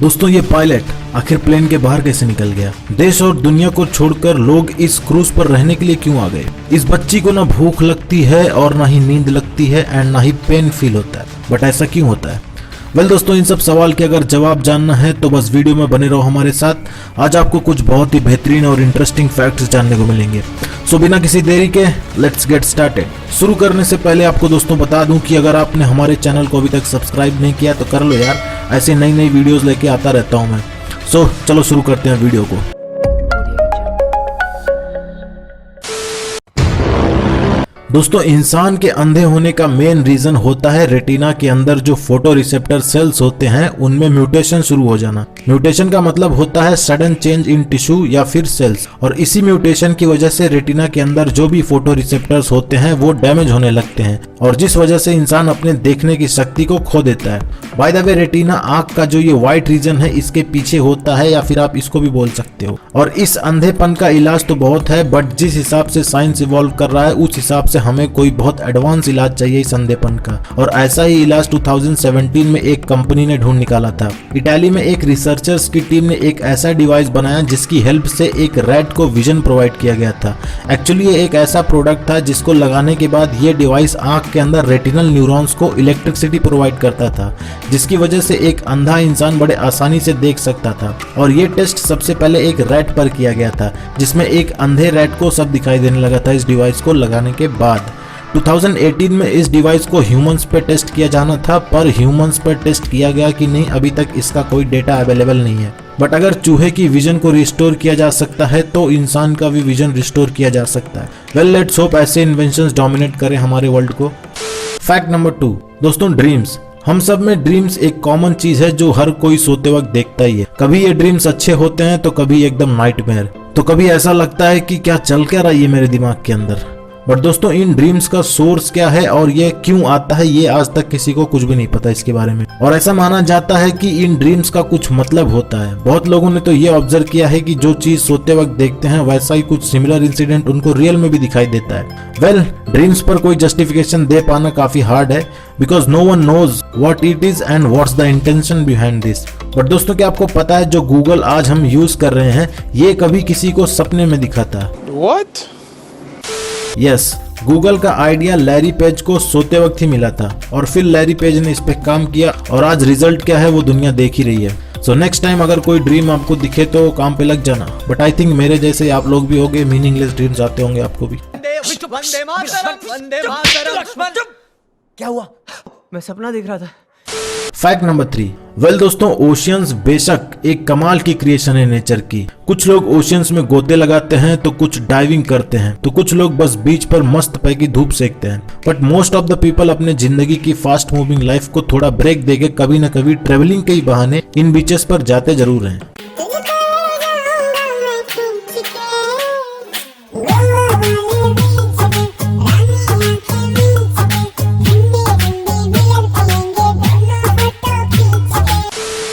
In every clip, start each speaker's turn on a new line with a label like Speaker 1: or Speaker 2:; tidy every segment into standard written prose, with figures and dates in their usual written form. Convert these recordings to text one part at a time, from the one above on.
Speaker 1: दोस्तों ये पायलट आखिर प्लेन के बाहर कैसे निकल गया? देश और दुनिया को छोड़कर लोग इस क्रूज पर रहने के लिए क्यों आ गए? इस बच्ची को ना भूख लगती है और ना ही नींद लगती है एंड ना ही पेन फील होता है, बट ऐसा क्यों होता है? वेल दोस्तों, इन सब सवाल के अगर जवाब जानना है तो बस वीडियो में बने रहो हमारे साथ। आज आपको कुछ बहुत ही बेहतरीन और इंटरेस्टिंग फैक्ट्स जानने को मिलेंगे। सो बिना किसी देरी के लेट्स गेट स्टार्टेड। शुरू करने से पहले आपको दोस्तों बता दूं कि अगर आपने हमारे चैनल को अभी तक सब्सक्राइब नहीं किया तो कर लो यार, ऐसे नई नई वीडियोस लेके आता रहता हूं मैं। सो चलो शुरू करते हैं वीडियो को। दोस्तों इंसान के अंधे होने का मेन रीजन होता है रेटिना के अंदर जो फोटो रिसेप्टर सेल्स होते हैं उनमें म्यूटेशन शुरू हो जाना। म्यूटेशन का मतलब होता है सडन चेंज इन टिश्यू या फिर सेल्स, और इसी म्यूटेशन की वजह से रेटिना के अंदर जो भी फोटो रिसेप्टर्स होते हैं वो डैमेज होने लगते हैं और जिस वजह से इंसान अपने देखने की शक्ति को खो देता है। बाय द वे रेटिना आंख का जो ये व्हाइट रीजन है इसके पीछे होता है, या फिर आप इसको भी बोल सकते हो। और इस अंधेपन का इलाज तो बहुत है, बट जिस हिसाब से साइंस इवॉल्व कर रहा है उस हिसाब से हमें कोई बहुत एडवांस इलाज चाहिए इस अंधेपन का, और ऐसा ही इलाज 2017 में एक कंपनी ने ढूंढ निकाला था। इटाली में एक रिसर्चर्स की टीम ने एक ऐसा डिवाइस बनाया जिसकी हेल्प से एक रैट को विजन प्रोवाइड किया गया था। एक्चुअली ये एक ऐसा प्रोडक्ट था जिसको लगाने के बाद ये डिवाइस आंख के अंदर रेटिनल न्यूरॉन्स को इलेक्ट्रिसिटी प्रोवाइड करता था, जिसकी वजह से एक अंधा इंसान बड़े आसानी से देख सकता था। और ये टेस्ट सबसे पहले एक रैट पर किया गया था, जिसमें एक अंधे रैट को सब दिखाई देने लगा था इस डिवाइस को लगाने के बाद। 2018 में इस डिवाइस को ह्यूमंस पे टेस्ट किया जाना था, पर ह्यूमंस पर टेस्ट किया गया कि नहीं अभी तक इसका कोई डेटा अवेलेबल नहीं है। बट अगर चूहे की विजन को रिस्टोर किया जा सकता है तो इंसान का भी विजन रिस्टोर किया जा सकता है। वेल लेट्स होप ऐसे इन्वेंशंस डोमिनेट करें हमारे वर्ल्ड को। फैक्ट नंबर 2 दोस्तों, ड्रीम्स। हम सब में ड्रीम्स एक कॉमन चीज है जो हर कोई सोते वक्त देखता ही है। कभी ये ड्रीम्स अच्छे होते हैं तो कभी एकदम नाइटमेयर, तो कभी ऐसा लगता है कि क्या चल क्या रहा है ये मेरे दिमाग के अंदर। बट दोस्तों इन ड्रीम्स का सोर्स क्या है और ये क्यों आता है ये आज तक किसी को कुछ भी नहीं पता इसके बारे में। और ऐसा माना जाता है कि इन ड्रीम्स का कुछ मतलब होता है। बहुत लोगों ने तो ये ऑब्जर्व किया है कि जो चीज सोते वक्त देखते हैं वैसा ही कुछ सिमिलर इंसिडेंट उनको रियल में भी दिखाई देता है। वेल ड्रीम्स पर कोई जस्टिफिकेशन दे पाना काफी हार्ड है, because no one knows what it is and what's the intention behind this. But दोस्तों क्या आपको पता है जो गूगल आज हम यूज कर रहे हैं ये कभी किसी को सपने में दिखा था?
Speaker 2: What?
Speaker 1: यस, गूगल का आइडिया लैरी पेज को सोते वक्त ही मिला था और फिर लैरी पेज ने इस पे काम किया और आज रिजल्ट क्या है वो दुनिया देख ही रही है। सो नेक्स्ट टाइम अगर कोई ड्रीम आपको दिखे तो काम पे लग जाना। बट आई थिंक मेरे जैसे आप लोग भी होंगे, मीनिंगलेस ड्रीम्स आते होंगे आपको भी।
Speaker 3: क्या हुआ? मैं सपना देख रहा था।
Speaker 1: Fact number 3। वेल दोस्तों, ओशियंस बेशक एक कमाल की क्रिएशन है नेचर की। कुछ लोग ओशियंस में गोते लगाते हैं तो कुछ डाइविंग करते हैं तो कुछ लोग बस बीच पर मस्त पैकी धूप सेकते हैं। But most of the people अपने जिंदगी की फास्ट मूविंग लाइफ को थोड़ा ब्रेक देके कभी न कभी ट्रेवलिंग के ही बहाने इन बीचेस पर जाते जरूर हैं।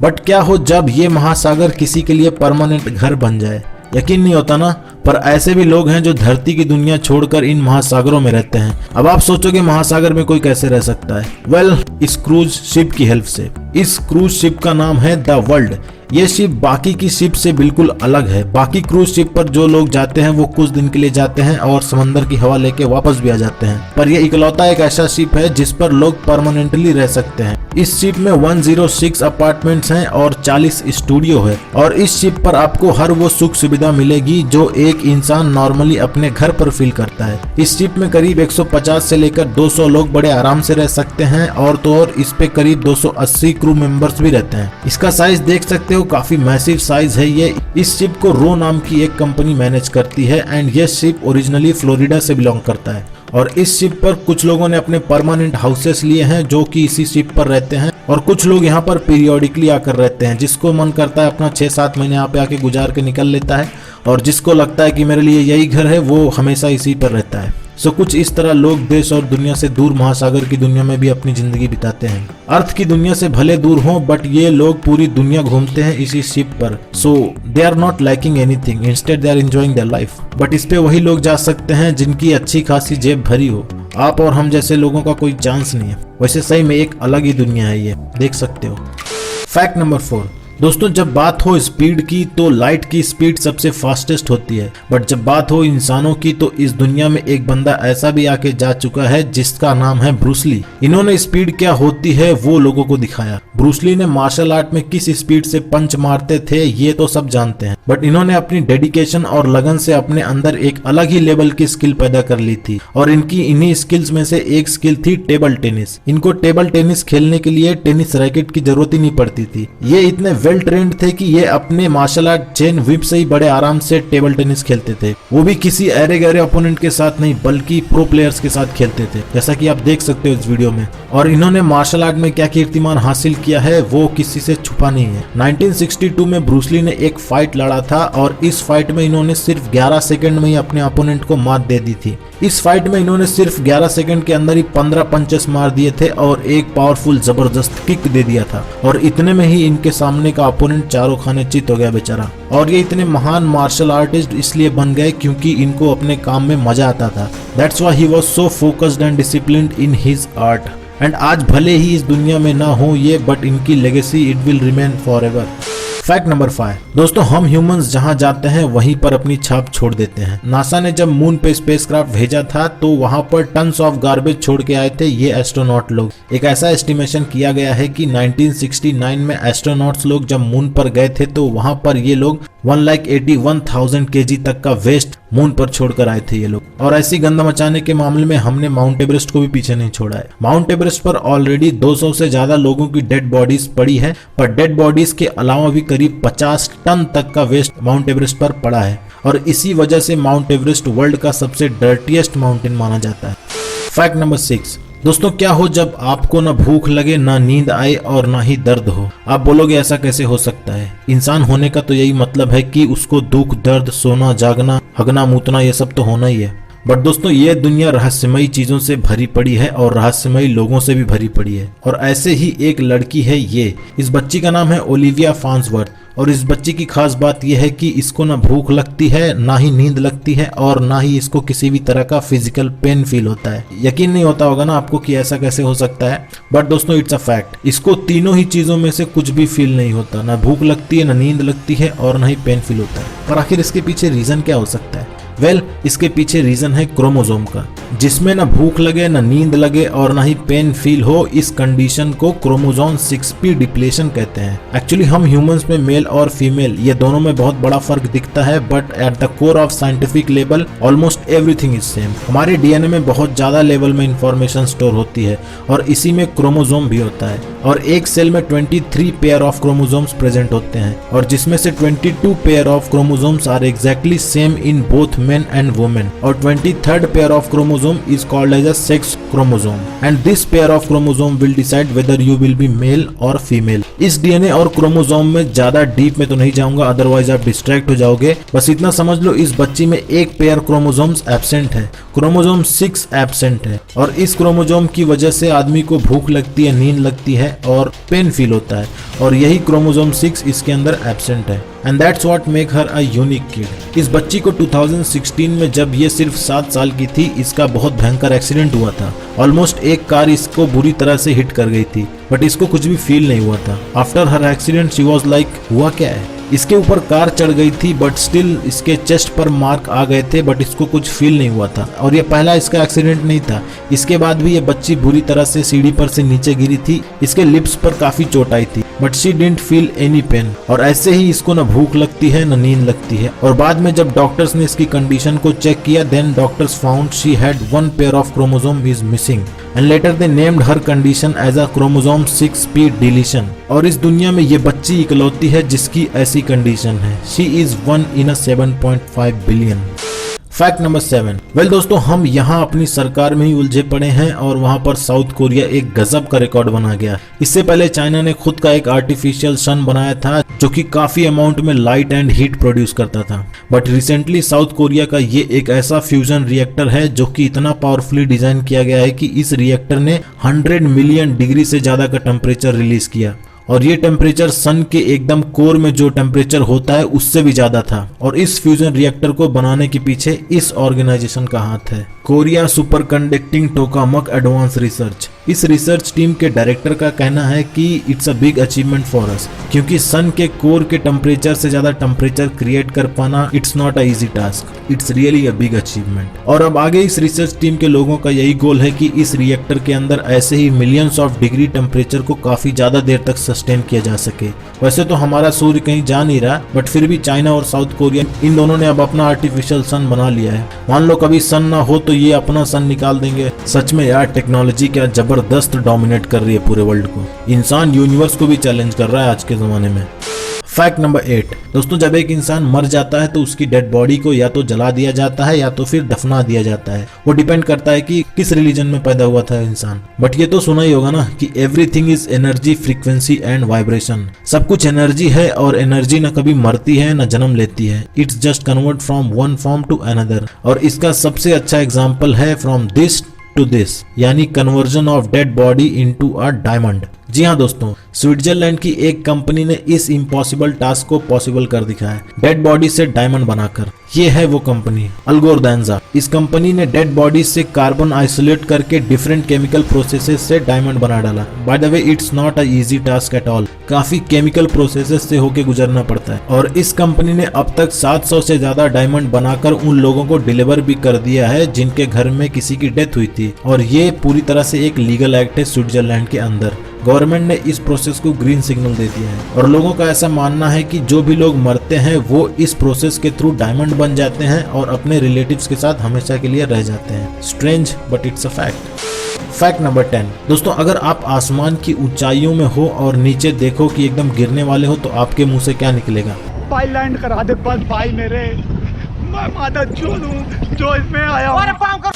Speaker 1: बट क्या हो जब ये महासागर किसी के लिए परमानेंट घर बन जाए? यकीन नहीं होता ना, पर ऐसे भी लोग हैं जो धरती की दुनिया छोड़कर इन महासागरों में रहते हैं। अब आप सोचोगे महासागर में कोई कैसे रह सकता है? वेल इस क्रूज शिप की हेल्प से। इस क्रूज शिप का नाम है द वर्ल्ड। ये शिप बाकी की शिप से बिल्कुल अलग है। बाकी क्रूज शिप पर जो लोग जाते हैं वो कुछ दिन के लिए जाते हैं और समंदर की हवा लेके वापस भी आ जाते हैं, पर ये इकलौता एक ऐसा शिप है जिस पर लोग परमानेंटली रह सकते हैं। इस शिप में 106 अपार्टमेंट्स हैं और 40 स्टूडियो है, और इस शिप पर आपको हर वो सुख सुविधा मिलेगी जो एक इंसान नॉर्मली अपने घर पर फील करता है। इस शिप में करीब 150 से लेकर 200 लोग बड़े आराम से रह सकते हैं, और तो और इस पे करीब 280 क्रू मेंबर्स भी रहते हैं। इसका साइज देख सकते हो, काफी मैसिव साइज है ये। इस शिप को रो नाम की एक कंपनी मैनेज करती है एंड ये शिप ओरिजिनली फ्लोरिडा से बिलोंग करता है। और इस शिप पर कुछ लोगों ने अपने परमानेंट हाउसेस लिए हैं जो कि इसी शिप पर रहते हैं, और कुछ लोग यहाँ पर पीरियोडिकली आकर रहते हैं। जिसको मन करता है अपना 6-7 महीने यहाँ पे आके गुजार के निकल लेता है, और जिसको लगता है कि मेरे लिए यही घर है वो हमेशा इसी पर रहता है। सो कुछ इस तरह लोग देश और दुनिया से दूर महासागर की दुनिया में भी अपनी जिंदगी बिताते हैं। अर्थ की दुनिया से भले दूर हों, बट ये लोग पूरी दुनिया घूमते हैं इसी शिप पर। So they are not liking anything, instead they are enjoying their life. But इस पे वही लोग जा सकते हैं जिनकी अच्छी खासी जेब भरी हो। आप और हम जैसे लोगों का कोई चांस नहीं है। वैसे सही में एक अलग ही दुनिया है ये, देख सकते हो। फैक्ट नंबर 4, दोस्तों जब बात हो स्पीड की तो लाइट की स्पीड सबसे फास्टेस्ट होती है, बट जब बात हो इंसानों की तो इस दुनिया में एक बंदा ऐसा भी आके जा चुका है जिसका नाम है ब्रूस ली। इन्होंने स्पीड क्या होती है वो लोगों को दिखाया। ब्रूस ली ने मार्शल आर्ट में किस स्पीड से पंच मारते थे ये तो सब जानते हैं, बट इन्होंने अपनी डेडिकेशन और लगन से अपने अंदर एक अलग ही लेवल की स्किल पैदा कर ली थी, और इनकी इन्हीं स्किल्स में से एक स्किल थी टेबल टेनिस। इनको टेबल टेनिस खेलने के लिए टेनिस रैकेट की जरूरत ही नहीं पड़ती थी। ये इतने वेल ट्रेंड थे कि ये अपने मार्शल आर्ट चेन व्हिप से ही बड़े आराम से टेबल टेनिस खेलते थे, वो भी किसी अरे गहरे ओपोनेंट के साथ नहीं बल्कि प्रो प्लेयर्स के साथ खेलते थे, जैसा कि आप देख सकते हो इस वीडियो में। और इन्होंने मार्शल आर्ट में क्या कीर्तिमान हासिल किया है वो किसी से छुपा नहीं है। 1962 में ब्रूस ली ने एक फाइट लड़ा था और इस फाइट में इन्होंने सिर्फ 11 सेकंड में ही अपने ओपोनेंट को मात दे दी थी। इस फाइट में इन्होंने सिर्फ 11 सेकंड के अंदर ही 15 पंचेस मार दिए थे और एक पावरफुल जबरदस्त किक दे दिया था, और इतने में ही इनके सामने का ओपोनेंट चारों खाने चित हो गया बेचारा। और ये इतने महान मार्शल आर्टिस्ट इसलिए बन गए क्योंकि इनको अपने काम में मजा आता था। That's why he was so focused and disciplined in his art. And आज भले ही इस दुनिया में ना हो ये, बट इनकी legacy it will remain forever. Fact number 5 दोस्तों, हम ह्यूमंस जहां जाते हैं वहीं पर अपनी छाप छोड़ देते हैं। नासा ने जब मून पे स्पेसक्राफ्ट भेजा था तो वहां पर टन्स ऑफ गार्बेज छोड़ के आए थे ये एस्ट्रोनॉट लोग। एक ऐसा एस्टिमेशन किया गया है कि 1969 में एस्ट्रोनॉट्स लोग जब मून पर गए थे तो वहां पर ये लोग 1,81,000 kg तक का वेस्ट मून पर छोड़कर आए थे ये लोग। और ऐसी गंदा मचाने के मामले में हमने माउंट एवरेस्ट को भी पीछे नहीं छोड़ा है। माउंट एवरेस्ट पर ऑलरेडी 200 से ज्यादा लोगों की डेड बॉडीज पड़ी है, पर डेड बॉडीज के अलावा भी करीब 50 टन तक का वेस्ट माउंट एवरेस्ट पर पड़ा है, और इसी वजह से माउंट एवरेस्ट वर्ल्ड का सबसे डर्टीएस्ट माउंटेन माना जाता है। फैक्ट नंबर 6 दोस्तों, क्या हो जब आपको ना भूख लगे, ना नींद आए और ना ही दर्द हो। आप बोलोगे ऐसा कैसे हो सकता है? इंसान होने का तो यही मतलब है कि उसको दुख, दर्द, सोना, जागना, हगना, मूतना ये सब तो होना ही है। बट दोस्तों ये दुनिया रहस्यमयी चीजों से भरी पड़ी है और रहस्यमयी लोगों से भी भरी पड़ी है, और ऐसे ही एक लड़की है ये। इस बच्ची का नाम है ओलिविया फार्न्सवर्थ, और इस बच्ची की खास बात यह है कि इसको ना भूख लगती है, ना ही नींद लगती है, और ना ही इसको किसी भी तरह का फिजिकल पेन फील होता है। यकीन नहीं होता होगा ना आपको कि ऐसा कैसे हो सकता है, बट दोस्तों इट्स अ फैक्ट। इसको तीनों ही चीजों में से कुछ भी फील नहीं होता, ना भूख लगती है, ना नींद लगती है, और ना ही पेन फील होता है। पर आखिर इसके पीछे रीजन क्या हो सकता है? वेल, इसके पीछे रीजन है क्रोमोसोम का, जिसमें ना भूख लगे, ना नींद लगे और ना ही पेन फील हो। इस कंडीशन को क्रोमोसोम 6p डिप्लेशन कहते हैं। एक्चुअली हम ह्यूमंस में मेल और फीमेल ये दोनों में बहुत बड़ा फर्क दिखता है, but at the core of scientific level almost everything is same. हमारे डीएनए में बहुत ज्यादा लेवल में इंफॉर्मेशन स्टोर होती है, और इसी में क्रोमोसोम भी होता है। और एक सेल में 23 पेयर ऑफ क्रोमोसोम्स प्रेजेंट होते हैं, और जिसमें से 22 pair of chromosomes are exactly same in both men and women, और 23rd pair of chromosome is called as a sex chromosome, and this pair of chromosome will decide whether you will be male or female। इस DNA और chromosome में ज्यादा deep में तो नहीं जाऊंगा, otherwise आप डिस्ट्रैक्ट हो जाओगे। बस इतना समझ लो इस बच्ची में एक पेयर क्रोमोसोम्स एब्सेंट है, क्रोमोसोम 6 एब्सेंट है, और इस क्रोमोसोम की वजह से आदमी को भूख लगती है, नींद लगती है और पेन फील होता है, और यही क्रोमोसोम 6 इसके अंदर एब्सेंट है। And that's what make her a unique kid. इस बच्ची को 2016 में जब ये सिर्फ 7 साल की थी, इसका बहुत भयंकर एक्सीडेंट हुआ था। ऑलमोस्ट एक कार इसको बुरी तरह से हिट कर गई थी, बट इसको कुछ भी फील नहीं हुआ था। After her accident she was like, हुआ क्या है? इसके ऊपर कार चढ़ गई थी, बट स्टिल इसके चेस्ट पर मार्क आ गए थे, बट इसको कुछ फील नहीं हुआ था, और ये पहला इसका एक्सीडेंट नहीं था। इसके बाद भी ये बच्ची बुरी तरह से सीढ़ी पर से नीचे गिरी थी, इसके लिप्स पर काफी चोट आई थी, but she didn't feel any pain. और ऐसे ही इसको ना भूख लगती है, ना नींद लगती है। और बाद में जब डॉक्टर्स ने इसकी कंडीशन को चेक किया, then doctors found she had 1 pair of chromosome is missing, and later they named her condition as a chromosome 6p deletion. और इस दुनिया में ये बच्ची इकलौती है जिसकी ऐसी कंडीशन है। She is 1 in a 7.5 billion. Fact number 7 well दोस्तों, हम यहाँ अपनी सरकार में ही उलझे पड़े हैं, और वहाँ पर साउथ कोरिया एक गजब का रिकॉर्ड बना गया। इससे पहले चाइना ने खुद का एक आर्टिफिशियल सन बनाया था जो कि काफी अमाउंट में लाइट एंड हीट प्रोड्यूस करता था, बट रिसेंटली साउथ कोरिया का ये एक ऐसा फ्यूजन रिएक्टर है जो कि इतना पावरफुली डिजाइन किया गया है कि इस रिएक्टर ने 100 मिलियन डिग्री से ज्यादा का टेम्परेचर रिलीज किया, और ये टेम्परेचर सन के एकदम कोर में जो टेम्परेचर होता है उससे भी ज्यादा था। और इस फ्यूजन रिएक्टर को बनाने के पीछे इस ऑर्गेनाइजेशन का हाथ है, Korea super conducting tokamak advance research. इस रिसर्च टीम के डायरेक्टर का कहना है कि it's a big achievement for us, क्योंकि सन के कोर के टेम्परेचर से ज्यादा टेम्परेचर क्रिएट कर पाना it's not a easy task, it's really a big achievement. और अब आगे इस रिसर्च टीम के लोगों का यही गोल है कि इस रिएक्टर के अंदर ऐसे ही मिलियंस ऑफ डिग्री टेम्परेचर को काफी ज्यादा देर तक सस्टेन किया जा सके। वैसे तो हमारा सूर्य कहीं जा नहीं रहा, बट फिर भी चाइना और साउथ कोरिया इन दोनों ने अब अपना आर्टिफिशियल सन बना लिया है। मान लो कभी सन ना हो तो ये अपना सन निकाल देंगे। सच में यार टेक्नोलॉजी क्या जबरदस्त डोमिनेट कर रही है पूरे वर्ल्ड को। इंसान यूनिवर्स को भी चैलेंज कर रहा है आज के जमाने में। फैक्ट नंबर 8 दोस्तों, जब एक इंसान मर जाता है तो उसकी डेड बॉडी को या तो जला दिया जाता है या तो फिर दफना दिया जाता है। वो डिपेंड करता है कि किस रिलीजन में पैदा हुआ था इंसान। बट ये तो सुना ही होगा ना कि everything is energy, frequency and vibration. सब कुछ एनर्जी है और एनर्जी न कभी मरती है न जन्म लेती है। It's just convert from one form to another. और इसका सबसे अच्छा एग्जाम्पल है फ्रॉम दिस टू दिस, यानी conversion of dead body into a diamond. जी हाँ दोस्तों, स्विट्जरलैंड की एक कंपनी ने इस इम्पॉसिबल टास्क को पॉसिबल कर दिखाया, डेड बॉडी से डायमंड बनाकर। ये है वो कंपनी अल्गोरदान्जा। इस कंपनी ने डेड बॉडी से कार्बन आइसोलेट करके डिफरेंट केमिकल प्रोसेसेस से डायमंड बना डाला। By the way it's not a easy task at all, काफी केमिकल प्रोसेसेस से होके गुजरना पड़ता है। और इस कंपनी ने अब तक 700 से ज्यादा डायमंड बनाकर उन लोगों को डिलीवर भी कर दिया है जिनके घर में किसी की डेथ हुई थी। और ये पूरी तरह से एक लीगल एक्ट है स्विट्जरलैंड के अंदर। गवर्नमेंट ने इस प्रोसेस को ग्रीन सिग्नल दे दिया है और लोगों का ऐसा मानना है कि जो भी लोग मरते हैं वो इस प्रोसेस के थ्रू डायमंड बन जाते हैं और अपने रिलेटिव्स के साथ हमेशा के लिए रह जाते हैं। Strange but it's a fact. Fact number 10 दोस्तों, अगर आप आसमान की ऊंचाइयों में हो और नीचे देखो कि एकदम गिरने वाले हो तो आपके मुंह से क्या निकलेगा?
Speaker 2: भाई लैंड करा दे बस भाई मेरे, मैं मादा चोद हूं जो इसमें आया हूं।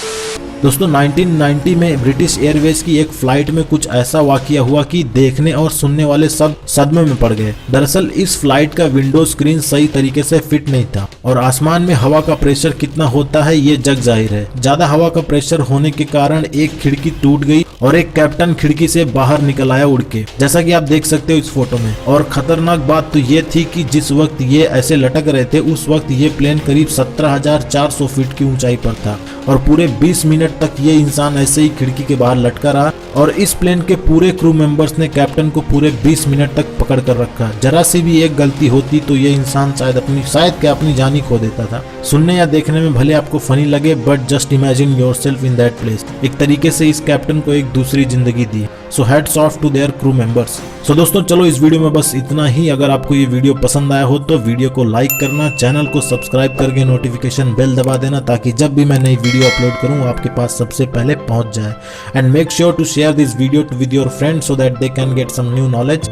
Speaker 1: दोस्तों 1990 में ब्रिटिश एयरवेज की एक फ्लाइट में कुछ ऐसा वाकया हुआ कि देखने और सुनने वाले सब सदमे में पड़ गए। दरअसल इस फ्लाइट का विंडो स्क्रीन सही तरीके से फिट नहीं था और आसमान में हवा का प्रेशर कितना होता है ये जग जाहिर है। ज्यादा हवा का प्रेशर होने के कारण एक खिड़की टूट गई और एक कैप्टन खिड़की से बाहर निकल आया उड़ के, जैसा कि आप देख सकते हो इस फोटो में। और खतरनाक बात तो ये थी कि जिस वक्त ये ऐसे लटक रहे थे उस वक्त ये प्लेन करीब 17,400 फीट की ऊंचाई पर था और पूरे 20 मिनट तक ये इंसान ऐसे ही खिड़की के बाहर लटका रहा। और इस प्लेन के पूरे क्रू मेंबर्स ने कैप्टन को पूरे 20 मिनट तक पकड़ कर रखा। जरा सी भी एक गलती होती तो ये इंसान शायद अपनी जान ही खो देता था। सुनने या देखने में भले आपको फनी लगे, but just imagine yourself in that place. एक तरीके से इस कैप्टन को एक दूसरी जिंदगी दी। So hats off to their crew members. So दोस्तों चलो इस वीडियो में बस इतना ही। अगर आपको ये वीडियो पसंद आया हो तो वीडियो को लाइक करना, चैनल को सब्सक्राइब करके नोटिफिकेशन बेल दबा देना ताकि जब भी मैं नई वीडियो अपलोड करूं आपके पास सबसे पहले पहुंच जाए। And make sure to share this video with your friends so that they can get some new knowledge.